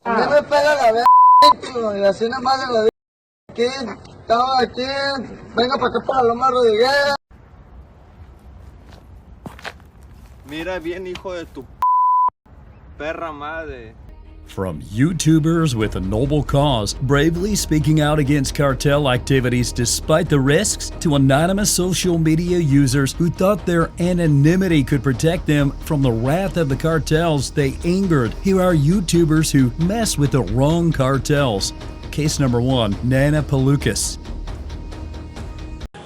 A mí me pega la verga, y así nada más en la vida. Aquí, estamos aquí, venga para acá para Loma Rodríguez. Mira bien, hijo de tu perra madre. From YouTubers with a noble cause, bravely speaking out against cartel activities despite the risks, to anonymous social media users who thought their anonymity could protect them from the wrath of the cartels they angered. Here are YouTubers who mess with the wrong cartels. Case number 1, Nana Pelucas.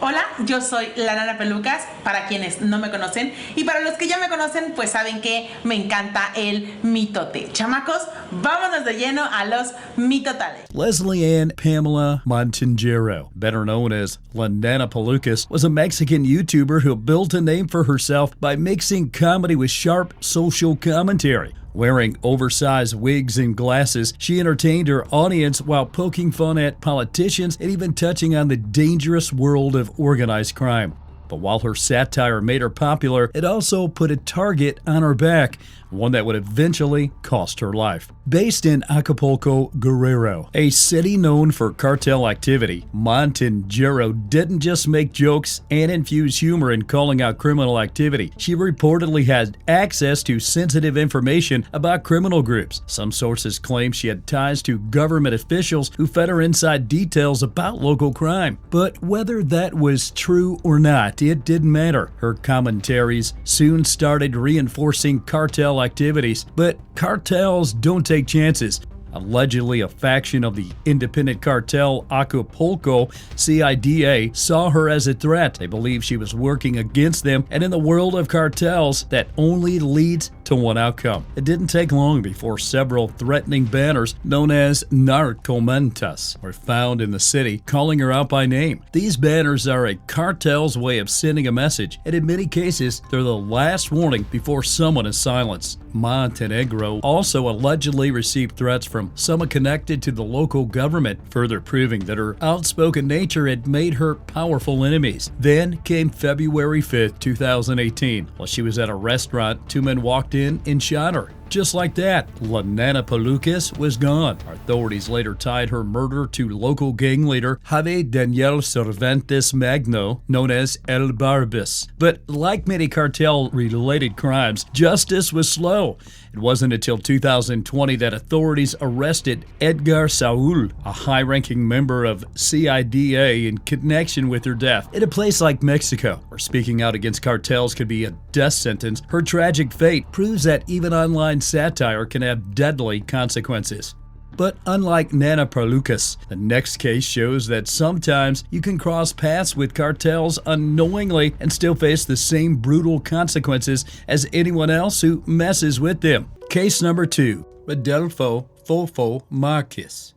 Hola, yo soy la Nana Pelucas, para quienes no me conocen, y para los que ya me conocen, pues saben que me encanta el mitote. Chamacos, vámonos de lleno a los mitotales. Leslie Ann Pamela Montangero, better known as La Nana Pelucas, was a Mexican YouTuber who built a name for herself by mixing comedy with sharp social commentary. Wearing oversized wigs and glasses, she entertained her audience while poking fun at politicians and even touching on the dangerous world of organized crime. But while her satire made her popular, it also put a target on her back, one that would eventually cost her life. Based in Acapulco, Guerrero, a city known for cartel activity, Montangero didn't just make jokes and infuse humor in calling out criminal activity. She reportedly had access to sensitive information about criminal groups. Some sources claim she had ties to government officials who fed her inside details about local crime. But whether that was true or not, it didn't matter. Her commentaries soon started reinforcing cartel activities, but cartels don't take chances. Allegedly, a faction of the independent cartel Acapulco, CIDA, saw her as a threat. They believe she was working against them, and in the world of cartels, that only leads to one outcome. It didn't take long before several threatening banners known as narcomentas were found in the city, calling her out by name. These banners are a cartel's way of sending a message, and in many cases, they're the last warning before someone is silenced. Montenegro also allegedly received threats from someone connected to the local government, further proving that her outspoken nature had made her powerful enemies. Then came February 5th, 2018. While she was at a restaurant, two men walked in and shot her. Just like that, La Nana Pelucas was gone. Authorities later tied her murder to local gang leader Javier Daniel Cervantes Magno, known as El Barbis. But like many cartel-related crimes, justice was slow. It wasn't until 2020 that authorities arrested Edgar Saul, a high-ranking member of CIDA, in connection with her death. In a place like Mexico, where speaking out against cartels could be a death sentence, her tragic fate proves that even online satire can have deadly consequences. But unlike Nana Pelucas, the next case shows that sometimes you can cross paths with cartels unknowingly and still face the same brutal consequences as anyone else who messes with them. Case number 2, Rodolfo Fofo Marquez.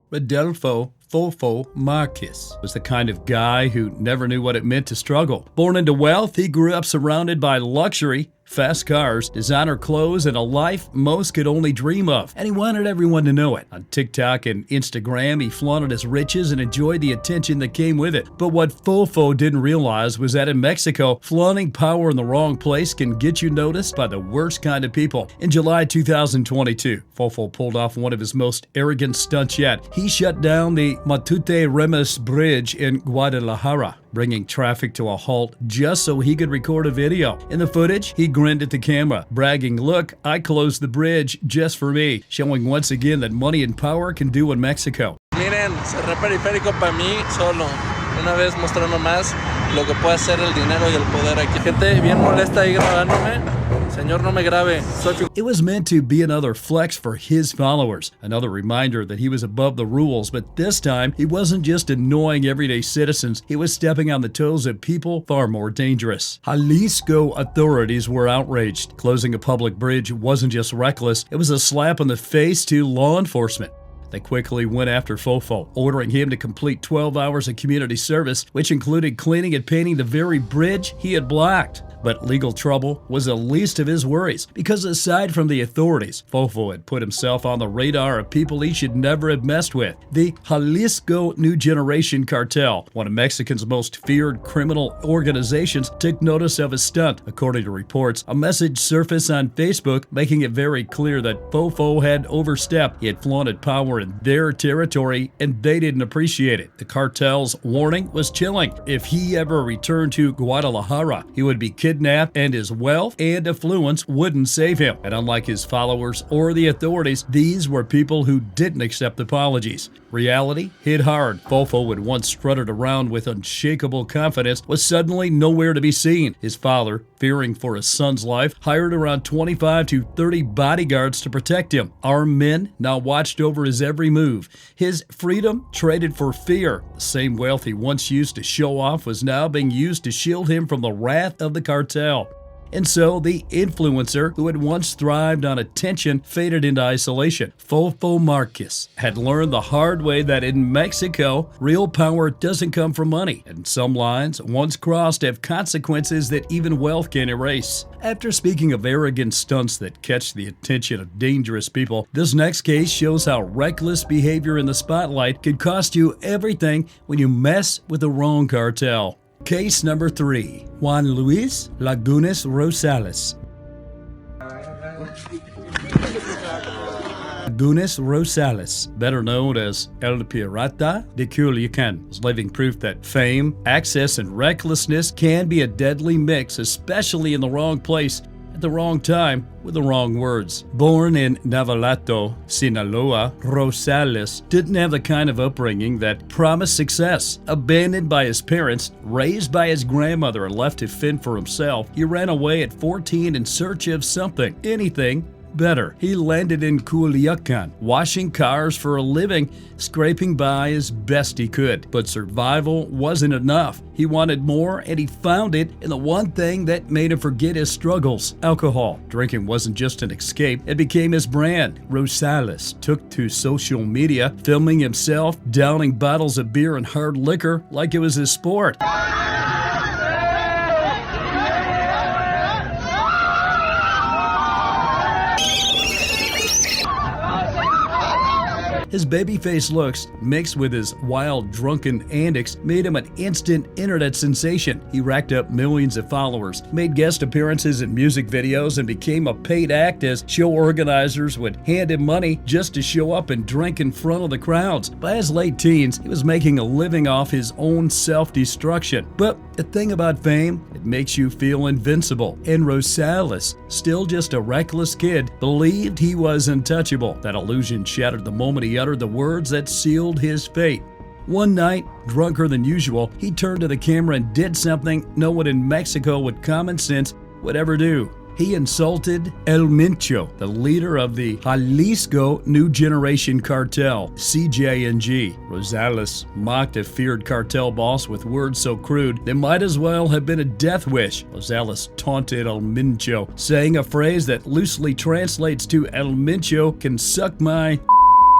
Rodolfo Fofo Marquez was the kind of guy who never knew what it meant to struggle. Born into wealth, he grew up surrounded by luxury, fast cars, designer clothes, and a life most could only dream of. And he wanted everyone to know it. On TikTok and Instagram, he flaunted his riches and enjoyed the attention that came with it. But what Fofo didn't realize was that in Mexico, flaunting power in the wrong place can get you noticed by the worst kind of people. In July 2022, Fofo pulled off one of his most arrogant stunts yet. He shut down the Matute Remorse Bridge in Guadalajara, bringing traffic to a halt just so he could record a video. In the footage, he grinned at the camera, bragging, "Look, I closed the bridge just for me," showing once again that money and power can do in Mexico. Miren, cerré periférico para mí solo. Una vez mostrando más lo que puede hacer el dinero y el poder aquí. Gente bien molesta ahí grabándome. Señor, no me grabe. It was meant to be another flex for his followers, another reminder that he was above the rules, but this time he wasn't just annoying everyday citizens, he was stepping on the toes of people far more dangerous. Jalisco authorities were outraged. Closing a public bridge wasn't just reckless, it was a slap on the face to law enforcement. They quickly went after Fofo, ordering him to complete 12 hours of community service, which included cleaning and painting the very bridge he had blocked. But legal trouble was the least of his worries, because aside from the authorities, Fofo had put himself on the radar of people he should never have messed with. The Jalisco New Generation Cartel, one of Mexico's most feared criminal organizations, took notice of his stunt. According to reports, a message surfaced on Facebook making it very clear that Fofo had overstepped. He had flaunted power in their territory, and they didn't appreciate it. The cartel's warning was chilling. If he ever returned to Guadalajara, he would be kidnapped, and his wealth and affluence wouldn't save him. And unlike his followers or the authorities, these were people who didn't accept apologies. Reality hit hard. Fofo, would once strutted around with unshakable confidence, was suddenly nowhere to be seen. His father, fearing for his son's life, hired around 25 to 30 bodyguards to protect him. Armed men now watched over his every move. His freedom traded for fear. The same wealth he once used to show off was now being used to shield him from the wrath of the cartel. And so the influencer who had once thrived on attention faded into isolation. Fofo Marquez had learned the hard way that in Mexico, real power doesn't come from money, and some lines once crossed have consequences that even wealth can erase. After speaking of arrogant stunts that catch the attention of dangerous people, this next case shows how reckless behavior in the spotlight can cost you everything when you mess with the wrong cartel. Case number 3. Juan Luis Lagunes Rosales. Lagunes Rosales, better known as El Pirata de Culiacan, is living proof that fame, access, and recklessness can be a deadly mix, especially in the wrong place at the wrong time with the wrong words. Born in Navalato, Sinaloa, Rosales didn't have the kind of upbringing that promised success. Abandoned by his parents, raised by his grandmother, and left to fend for himself, he ran away at 14 in search of something, anything better. He landed in Culiacan, washing cars for a living, scraping by as best he could. But survival wasn't enough. He wanted more, and he found it in the one thing that made him forget his struggles: alcohol. Drinking wasn't just an escape, it became his brand. Rosales took to social media, filming himself downing bottles of beer and hard liquor like it was his sport. His babyface looks, mixed with his wild, drunken antics, made him an instant internet sensation. He racked up millions of followers, made guest appearances in music videos, and became a paid act as show organizers would hand him money just to show up and drink in front of the crowds. By his late teens, he was making a living off his own self-destruction. But the thing about fame, it makes you feel invincible. And Rosales, still just a reckless kid, believed he was untouchable. That illusion shattered the moment he uttered the words that sealed his fate. One night, drunker than usual, he turned to the camera and did something no one in Mexico with common sense would ever do. He insulted El Mincho, the leader of the Jalisco New Generation Cartel, CJNG. Rosales mocked a feared cartel boss with words so crude they might as well have been a death wish. Rosales taunted El Mincho, saying a phrase that loosely translates to "El Mincho can suck my..."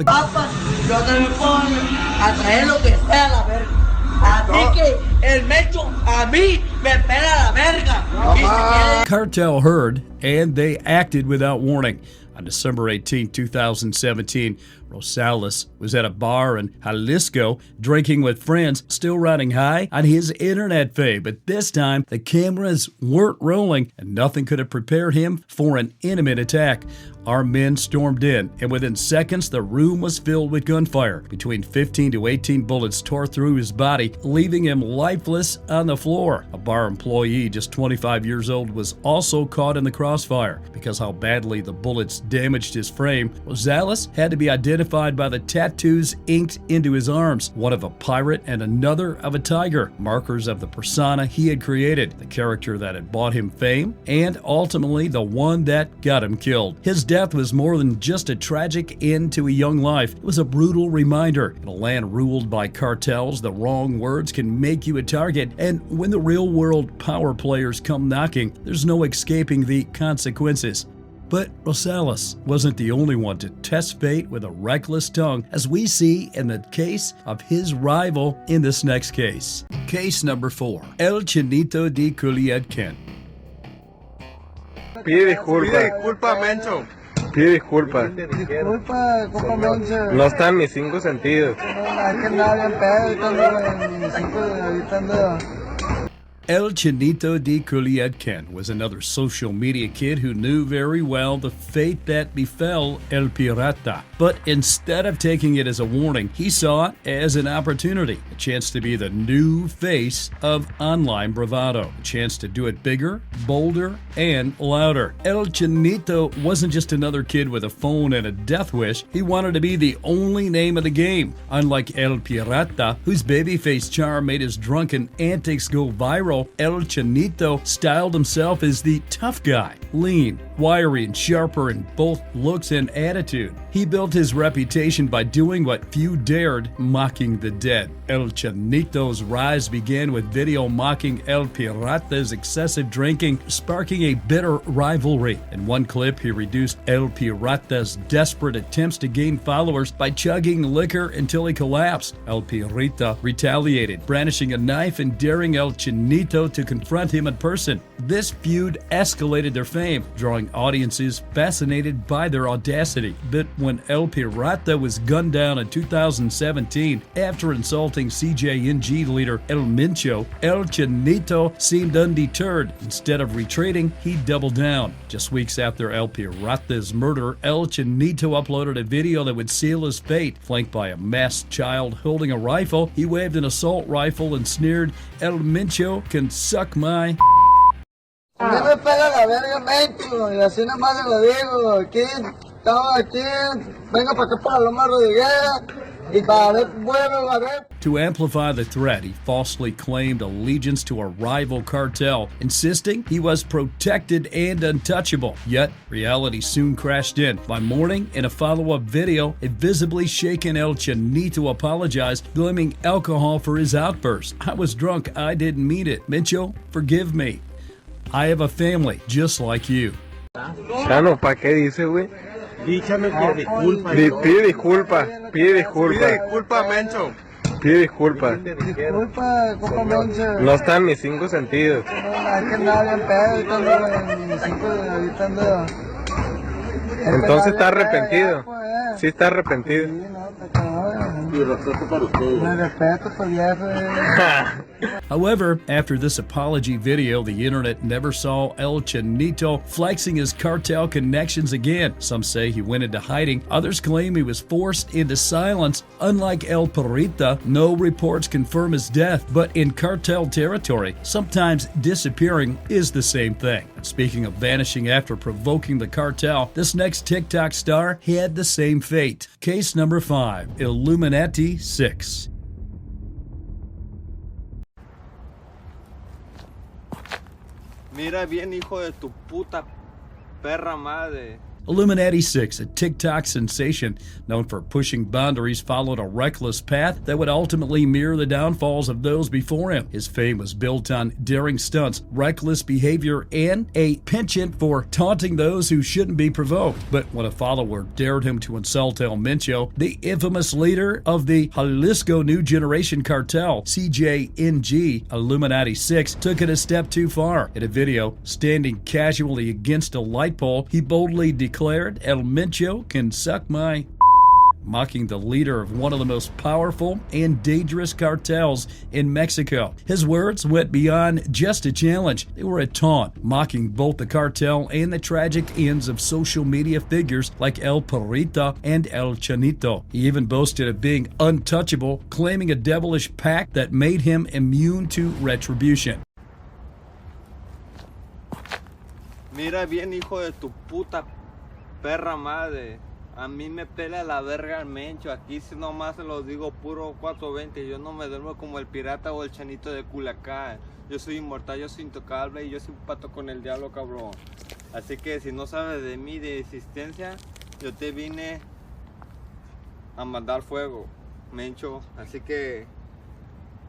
Papas, yo te me pongo a traer lo que sea la verga. Así que el Mecho a mí me pela la verga. Cartel heard, and they acted without warning. On December 18, 2017, Rosales was at a bar in Jalisco drinking with friends, still riding high on his internet fame. But this time, the cameras weren't rolling, and nothing could have prepared him for an intimate attack. Armed men stormed in, and within seconds, the room was filled with gunfire. Between 15 to 18 bullets tore through his body, leaving him lifeless on the floor. A bar employee, just 25 years old, was also caught in the crossfire. Because how badly the bullets damaged his frame, Rosales had to be identified by the tattoos inked into his arms, one of a pirate and another of a tiger, markers of the persona he had created, the character that had bought him fame, and ultimately the one that got him killed. His death was more than just a tragic end to a young life. It was a brutal reminder. In a land ruled by cartels, the wrong words can make you a target, and when the real-world power players come knocking, there's no escaping the consequences. But Rosales wasn't the only one to test fate with a reckless tongue, as we see in the case of his rival in this next case. Case number 4. El Chinito de Culiacán. Pide disculpa, Mencho. Pide disculpa. Disculpa, compa Mencho. No están mis 5 sentidos. Es que andaba bien pedo, ahorita ando en mis 5, ahorita ando... El Chinito de Culiacán was another social media kid who knew very well the fate that befell El Pirata. But instead of taking it as a warning, he saw it as an opportunity, a chance to be the new face of online bravado, a chance to do it bigger, bolder, and louder. El Chinito wasn't just another kid with a phone and a death wish. He wanted to be the only name of the game. Unlike El Pirata, whose babyface charm made his drunken antics go viral, El Chinito styled himself as the tough guy, lean, wiry, and sharper in both looks and attitude. He built his reputation by doing what few dared, mocking the dead. El Chinito's rise began with video mocking El Pirata's excessive drinking, sparking a bitter rivalry. In one clip, he reduced El Pirata's desperate attempts to gain followers by chugging liquor until he collapsed. El Pirata retaliated, brandishing a knife and daring El Chinito to confront him in person. This feud escalated their fame, drawing audiences fascinated by their audacity. But when El Pirata was gunned down in 2017 after insulting CJNG leader El Mincho, El Chinito seemed undeterred. Instead of retreating, he doubled down. Just weeks after El Pirata's murder, El Chinito uploaded a video that would seal his fate. Flanked by a masked child holding a rifle, he waved an assault rifle and sneered, "El Mincho can suck my..." A mí me pega la verga Mencho, y así nada más se lo digo. Aquí, estaba aquí, vengo para acá para Loma Rodriguez, y para ver, vuelvo a ver. To amplify the threat, he falsely claimed allegiance to a rival cartel, insisting he was protected and untouchable. Yet, reality soon crashed in. By morning, in a follow-up video, a visibly shaken El Chinito apologized, blaming alcohol for his outburst. "I was drunk, I didn't mean it. Mincho, forgive me. I have a family, just like you." Chano, ¿para qué dice, güey? Díchame que disculpa. Pide disculpa. Pide disculpa, Mencho. Pide disculpa. Disculpa, compa Mencho. No están mis 5 sentidos. Es que andaba bien pedo, ahorita ando en mis 5, ahorita ando... Entonces está arrepentido. Sí está arrepentido. Y respeto para ustedes. However, after this apology video, the internet never saw El Chinito flexing his cartel connections again. Some say he went into hiding. Others claim he was forced into silence. Unlike El Pirata, no reports confirm his death. But in cartel territory, sometimes disappearing is the same thing. Speaking of vanishing after provoking the cartel, this next TikTok star had the same fate. Case number 5, Illuminati 6. Mira bien, hijo de tu puta perra madre. Illuminati 6, a TikTok sensation known for pushing boundaries, followed a reckless path that would ultimately mirror the downfalls of those before him. His fame was built on daring stunts, reckless behavior, and a penchant for taunting those who shouldn't be provoked. But when a follower dared him to insult El Mincho, the infamous leader of the Jalisco New Generation Cartel, CJNG, Illuminati 6, took it a step too far. In a video, standing casually against a light pole, he boldly declared, "El Mincho can suck my..." mocking the leader of one of the most powerful and dangerous cartels in Mexico. His words went beyond just a challenge. They were a taunt, mocking both the cartel and the tragic ends of social media figures like El Pirata and El Chinito. He even boasted of being untouchable, claiming a devilish pact that made him immune to retribution. Mira bien, hijo de tu puta perra madre. A mí me pela la verga el Mencho. Aquí si nomás se los digo puro 420. Yo no me duermo como el pirata o el chanito de Culiacán. Yo soy inmortal, yo soy intocable y yo soy un pato con el diablo, cabrón. Así que si no sabes de mí, de existencia, yo te vine a mandar fuego, Mencho. Así que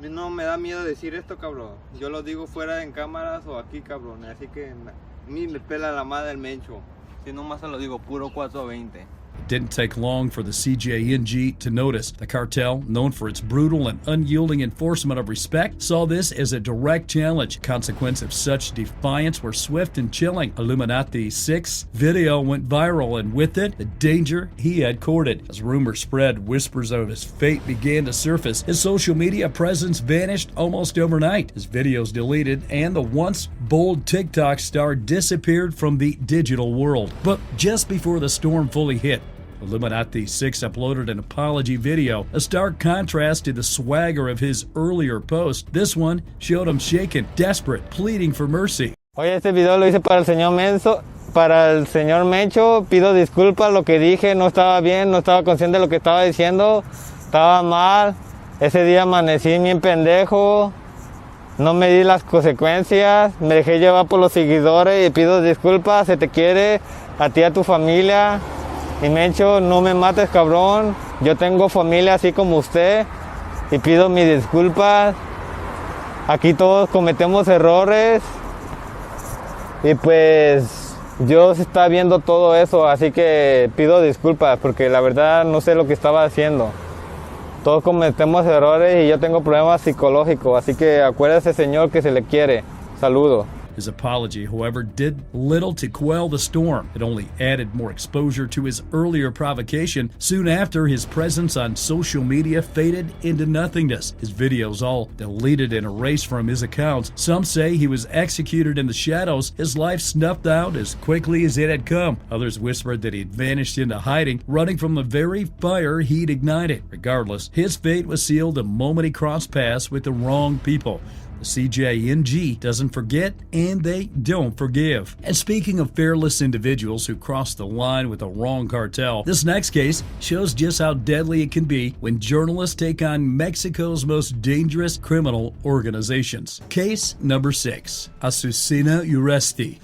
no me da miedo decir esto, cabrón. Yo lo digo fuera en cámaras o aquí, cabrón. Así que a mí me pela la madre el Mencho. Si nomás se lo digo, puro 420. It didn't take long for the CJNG to notice. The cartel, known for its brutal and unyielding enforcement of respect, saw this as a direct challenge. Consequences of such defiance were swift and chilling. Illuminati 6 video went viral, and with it, the danger he had courted. As rumors spread, whispers of his fate began to surface. His social media presence vanished almost overnight. His videos deleted, and the once bold TikTok star disappeared from the digital world. But just before the storm fully hit, Illuminati 6 uploaded an apology video, a stark contrast to the swagger of his earlier post. This one showed him shaken, desperate, pleading for mercy. Oye, este video lo hice para el señor Menso, para el señor Mencho. Pido disculpas, lo que dije no estaba bien, no estaba consciente de lo que estaba diciendo, estaba mal. Ese día amanecí bien pendejo, no me di las consecuencias, me dejé llevar por los seguidores y pido disculpas, se te quiere, a ti y a tu familia. Y Mencho, no me mates, cabrón. Yo tengo familia así como usted. Y pido mis disculpas. Aquí todos cometemos errores. Y pues Dios está viendo todo eso. Así que pido disculpas porque la verdad no sé lo que estaba haciendo. Todos cometemos errores y yo tengo problemas psicológicos. Así que acuérdese, Señor, que se le quiere. Saludos. His apology, however, did little to quell the storm. It only added more exposure to his earlier provocation. Soon after, his presence on social media faded into nothingness. His videos all deleted and erased from his accounts. Some say he was executed in the shadows, his life snuffed out as quickly as it had come. Others whispered that he had vanished into hiding, running from the very fire he'd ignited. Regardless, his fate was sealed the moment he crossed paths with the wrong people. The CJNG doesn't forget, and they don't forgive. And speaking of fearless individuals who cross the line with the wrong cartel, this next case shows just how deadly it can be when journalists take on Mexico's most dangerous criminal organizations. Case number 6, Azucena Uresti.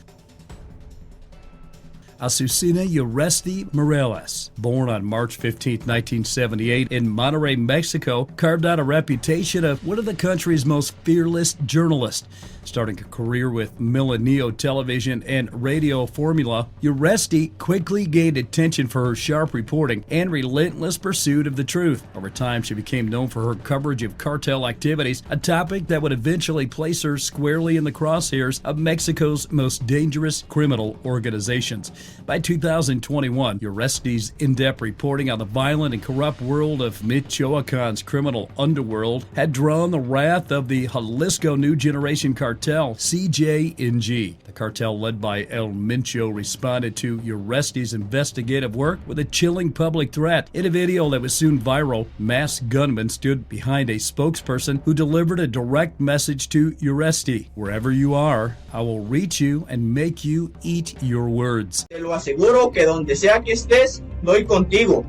Azucena Uresti Morales, born on March 15, 1978 in Monterrey, Mexico, carved out a reputation of one of the country's most fearless journalists. Starting a career with Milenio television and radio formula, Uresti quickly gained attention for her sharp reporting and relentless pursuit of the truth. Over time, she became known for her coverage of cartel activities, a topic that would eventually place her squarely in the crosshairs of Mexico's most dangerous criminal organizations. By 2021, Uresti's in-depth reporting on the violent and corrupt world of Michoacan's criminal underworld had drawn the wrath of the Jalisco New Generation Cartel, CJNG. The cartel led by El Mincho responded to Uresti's investigative work with a chilling public threat. In a video that was soon viral, masked gunmen stood behind a spokesperson who delivered a direct message to Uresti. Wherever you are, I will reach you and make you eat your words. Te lo aseguro que donde sea que estés, doy contigo.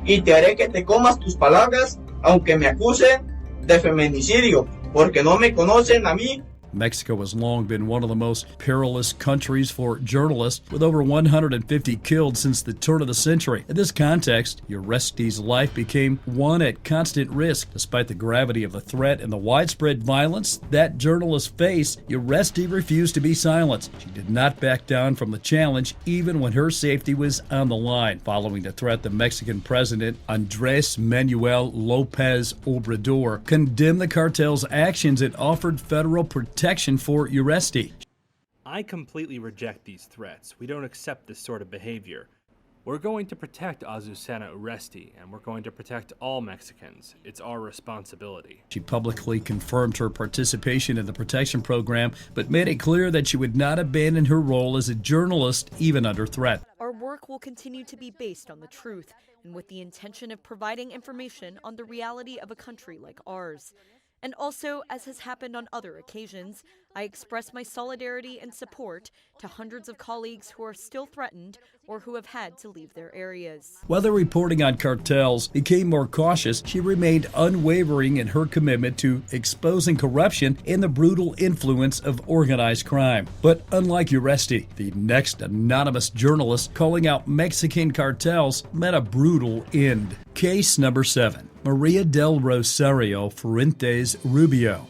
Y te haré que te comas tus palabras, aunque me acusen de feminicidio, porque no me conocen a mí. Mexico has long been one of the most perilous countries for journalists, with over 150 killed since the turn of the century. In this context, Uresti's life became one at constant risk. Despite the gravity of the threat and the widespread violence that journalists face, Uresti refused to be silenced. She did not back down from the challenge, even when her safety was on the line. Following the threat, the Mexican president, Andrés Manuel López Obrador, condemned the cartel's actions and offered federal protection for Uresti. I completely reject these threats. We don't accept this sort of behavior. We're going to protect Azucena Uresti, and we're going to protect all Mexicans. It's our responsibility. She publicly confirmed her participation in the protection program, but made it clear that she would not abandon her role as a journalist, even under threat. Our work will continue to be based on the truth, and with the intention of providing information on the reality of a country like ours. And also, as has happened on other occasions, I express my solidarity and support to hundreds of colleagues who are still threatened or who have had to leave their areas. While reporting on cartels became more cautious, she remained unwavering in her commitment to exposing corruption and the brutal influence of organized crime. But unlike Uresti, the next anonymous journalist calling out Mexican cartels met a brutal end. Case number 7. Maria del Rosario Fuentes Rubio.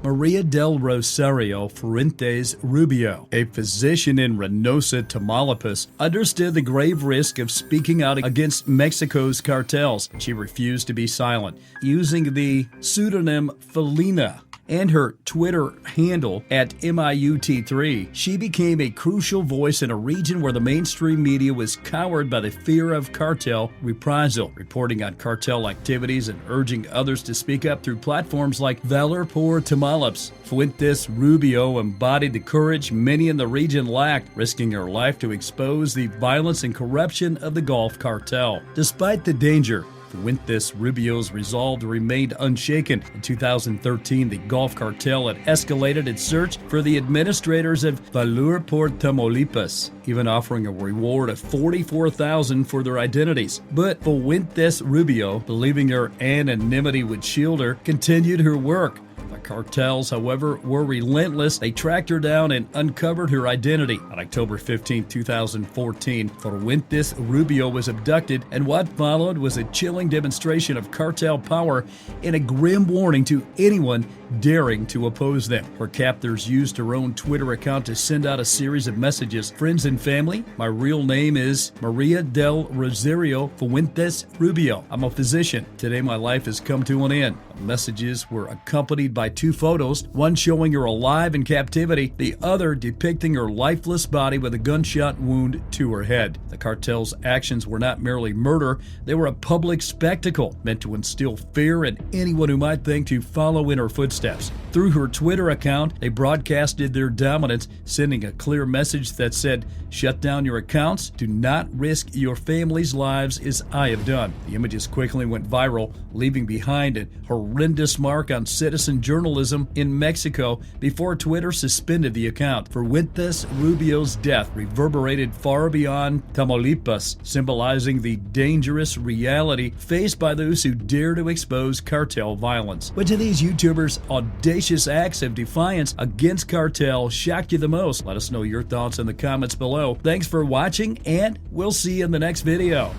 Maria del Rosario Fuentes Rubio, a physician in Reynosa, Tamaulipas, understood the grave risk of speaking out against Mexico's cartels. She refused to be silent, using the pseudonym Felina and her Twitter handle at MIUT3, she became a crucial voice in a region where the mainstream media was cowered by the fear of cartel reprisal, reporting on cartel activities and urging others to speak up through platforms like Valor por Tamaulipas. Fuentes Rubio embodied the courage many in the region lacked, risking her life to expose the violence and corruption of the Gulf Cartel. Despite the danger, Fuentes Rubio's resolve remained unshaken. In 2013, the Gulf Cartel had escalated its search for the administrators of Valor por Tamaulipas, even offering a reward of $44,000 for their identities. But Fuentes Rubio, believing her anonymity would shield her, continued her work. Cartels, however, were relentless. They tracked her down and uncovered her identity. On October 15, 2014, Fuentes Rubio was abducted, and what followed was a chilling demonstration of cartel power and a grim warning to anyone daring to oppose them. Her captors used her own Twitter account to send out a series of messages. Friends and family, my real name is Maria del Rosario Fuentes Rubio. I'm a physician. Today my life has come to an end. The messages were accompanied by two photos, one showing her alive in captivity, the other depicting her lifeless body with a gunshot wound to her head. The cartel's actions were not merely murder, they were a public spectacle meant to instill fear in anyone who might think to follow in her footsteps. Through her Twitter account, they broadcasted their dominance, sending a clear message that said, "Shut down your accounts, do not risk your family's lives as I have done." The images quickly went viral, leaving behind a horrendous mark on citizen journalism in Mexico before Twitter suspended the account. Fuentes Rubio's death reverberated far beyond Tamaulipas, symbolizing the dangerous reality faced by those who dare to expose cartel violence. Which of these YouTubers' audacious acts of defiance against cartel shocked you the most? Let us know your thoughts in the comments below. Thanks for watching, and we'll see you in the next video.